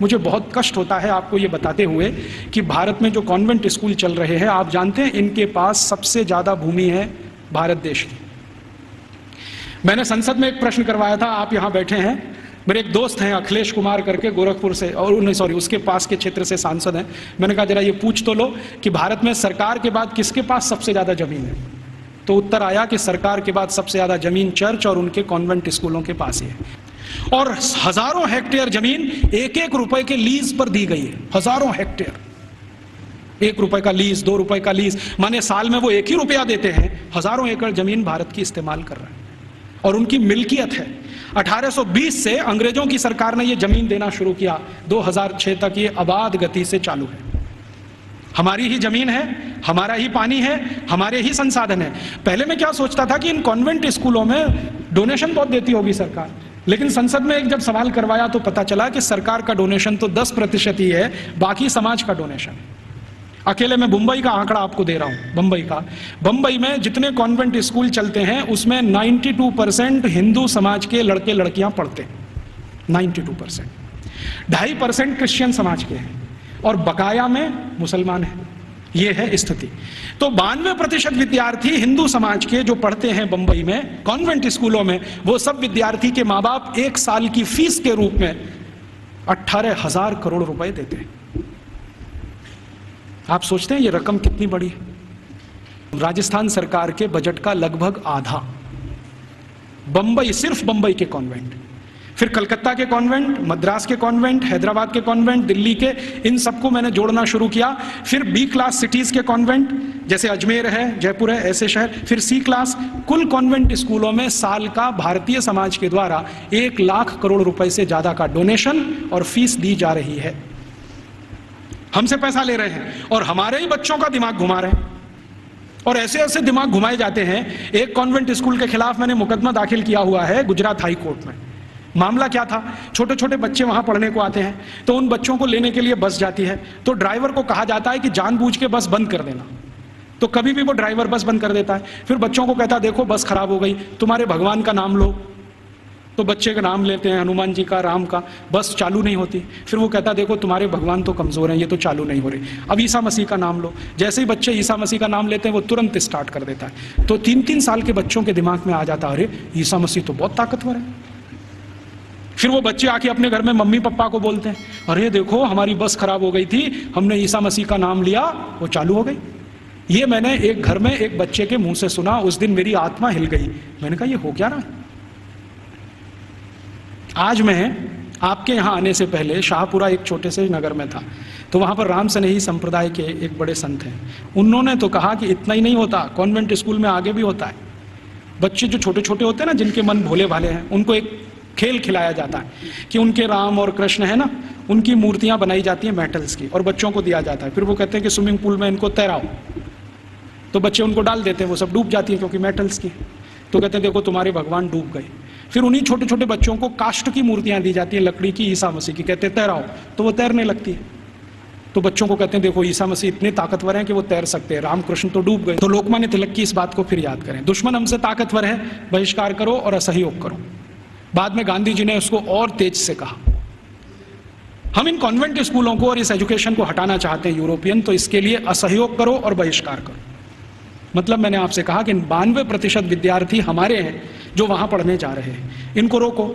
मुझे बहुत कष्ट होता है आपको ये बताते हुए कि भारत में जो कॉन्वेंट स्कूल चल रहे हैं, आप जानते हैं इनके पास सबसे ज़्यादा भूमि है भारत देश की। मैंने संसद में एक प्रश्न करवाया था, आप यहाँ बैठे हैं, मेरे एक दोस्त हैं अखिलेश कुमार करके गोरखपुर से, और उसके पास के क्षेत्र से सांसद हैं। मैंने कहा जरा ये पूछ तो लो कि भारत में सरकार के बाद किसके पास सबसे ज़्यादा ज़मीन है? तो उत्तर आया कि सरकार के बाद सबसे ज़्यादा ज़मीन चर्च और उनके कॉन्वेंट स्कूलों के पास ही है। और हजारों हेक्टेयर जमीन 1-1 रुपए के लीज पर दी गई है। हजारों हेक्टेयर, 1 रुपए का लीज, 2 रुपए का लीज, माने साल में वो 1 ही रुपया देते हैं। हजारों एकड़ जमीन भारत की इस्तेमाल कर रहा है और उनकी मिल्कियत है। 1820 से अंग्रेजों की सरकार ने ये जमीन देना शुरू किया, 2006 तक ये आबाद गति से चालू है। हमारी ही जमीन है, हमारा ही पानी है, हमारे ही संसाधन है। पहले मैं क्या सोचता था कि इन कॉन्वेंट स्कूलों में डोनेशन बहुत देती होगी सरकार, लेकिन संसद में एक जब सवाल करवाया तो पता चला कि सरकार का डोनेशन तो 10% ही है, बाकी समाज का डोनेशन। अकेले मैं मुंबई का आंकड़ा आपको दे रहा हूं। बंबई में जितने कॉन्वेंट स्कूल चलते हैं उसमें 92% हिंदू समाज के लड़के लड़कियां पढ़ते हैं, 92%। 2.5% क्रिश्चियन समाज के हैं और बकाया में मुसलमान हैं। ये है स्थिति। तो 92% विद्यार्थी हिंदू समाज के जो पढ़ते हैं बंबई में कॉन्वेंट स्कूलों में, वो सब विद्यार्थी के माँ बाप 1 साल की फीस के रूप में 18,000 करोड़ रुपए देते हैं। आप सोचते हैं ये रकम कितनी बड़ी है? राजस्थान सरकार के बजट का लगभग आधा बंबई, सिर्फ बंबई के कॉन्वेंट, फिर कलकत्ता के कॉन्वेंट, मद्रास के कॉन्वेंट, हैदराबाद के कॉन्वेंट, दिल्ली के, इन सबको मैंने जोड़ना शुरू किया। फिर B क्लास सिटीज के कॉन्वेंट जैसे अजमेर है, जयपुर है, ऐसे शहर, फिर C क्लास। कुल कॉन्वेंट स्कूलों में साल का भारतीय समाज के द्वारा 1 लाख करोड़ रुपए से ज्यादा का डोनेशन और फीस दी जा रही है। हमसे पैसा ले रहे हैं और हमारे ही बच्चों का दिमाग घुमा रहे हैं, और ऐसे ऐसे दिमाग घुमाए जाते हैं। एक कॉन्वेंट स्कूल के खिलाफ मैंने मुकदमा दाखिल किया हुआ है गुजरात हाई कोर्ट में। मामला क्या था, छोटे छोटे बच्चे वहां पढ़ने को आते हैं, तो उन बच्चों को लेने के लिए बस जाती है, तो ड्राइवर को कहा जाता है कि जानबूझ के बस बंद कर देना। तो कभी भी वो ड्राइवर बस बंद कर देता है। फिर बच्चों को कहता है देखो बस खराब हो गई, तुम्हारे भगवान का नाम लो। तो बच्चे का नाम लेते हैं, हनुमान जी का, राम का, बस चालू नहीं होती। फिर वो कहता देखो तुम्हारे भगवान तो कमजोर हैं, ये तो चालू नहीं हो रही। अब ईसा मसीह का नाम लो। जैसे ही बच्चे ईसा मसीह का नाम लेते हैं वो तुरंत स्टार्ट कर देता है। तो 3-3 साल के बच्चों के दिमाग में आ जाता अरे ईसा मसीह तो बहुत ताकतवर है। फिर वो बच्चे आके अपने घर में मम्मी पापा को बोलते हैं अरे देखो हमारी बस खराब हो गई थी, हमने ईसा मसीह का नाम लिया, वो चालू हो गई। ये मैंने एक घर में एक बच्चे के मुंह से सुना। उस दिन मेरी आत्मा हिल गई। मैंने कहा ये हो क्या रहा है? आज मैं आपके यहाँ आने से पहले शाहपुरा एक छोटे से नगर में था, तो वहाँ पर राम स्नेही संप्रदाय के एक बड़े संत हैं। उन्होंने तो कहा कि इतना ही नहीं होता, कॉन्वेंट स्कूल में आगे भी होता है। बच्चे जो छोटे छोटे होते हैं ना, जिनके मन भोले भाले हैं, उनको एक खेल खिलाया जाता है कि उनके राम और कृष्ण है ना, उनकी मूर्तियाँ बनाई जाती हैं मेटल्स की, और बच्चों को दिया जाता है। फिर वो कहते हैं कि स्विमिंग पूल में इनको तैराओ, तो बच्चे उनको डाल देते हैं, वो सब डूब जाती हैं क्योंकि मेटल्स की। तो कहते हैं देखो तुम्हारे भगवान डूब गए। फिर उन्हीं छोटे छोटे बच्चों को काष्ठ की मूर्तियां दी जाती हैं, लकड़ी की, ईसा मसीह की, कहते हैं तैराओ, तो वो तैरने लगती है। तो बच्चों को कहते हैं देखो ईसा मसीह इतने ताकतवर हैं कि वो तैर सकते हैं, रामकृष्ण तो डूब गए। तो लोकमान्य तिलक की इस बात को फिर याद करें, दुश्मन हमसे ताकतवर है, बहिष्कार करो और असहयोग करो। बाद में गांधी जी ने उसको और तेज से कहा। हम इन कॉन्वेंट स्कूलों को और इस एजुकेशन को हटाना चाहते हैं यूरोपियन, तो इसके लिए असहयोग करो और बहिष्कार करो। मतलब मैंने आपसे कहा कि 92% विद्यार्थी हमारे हैं जो वहां पढ़ने जा रहे हैं, इनको रोको।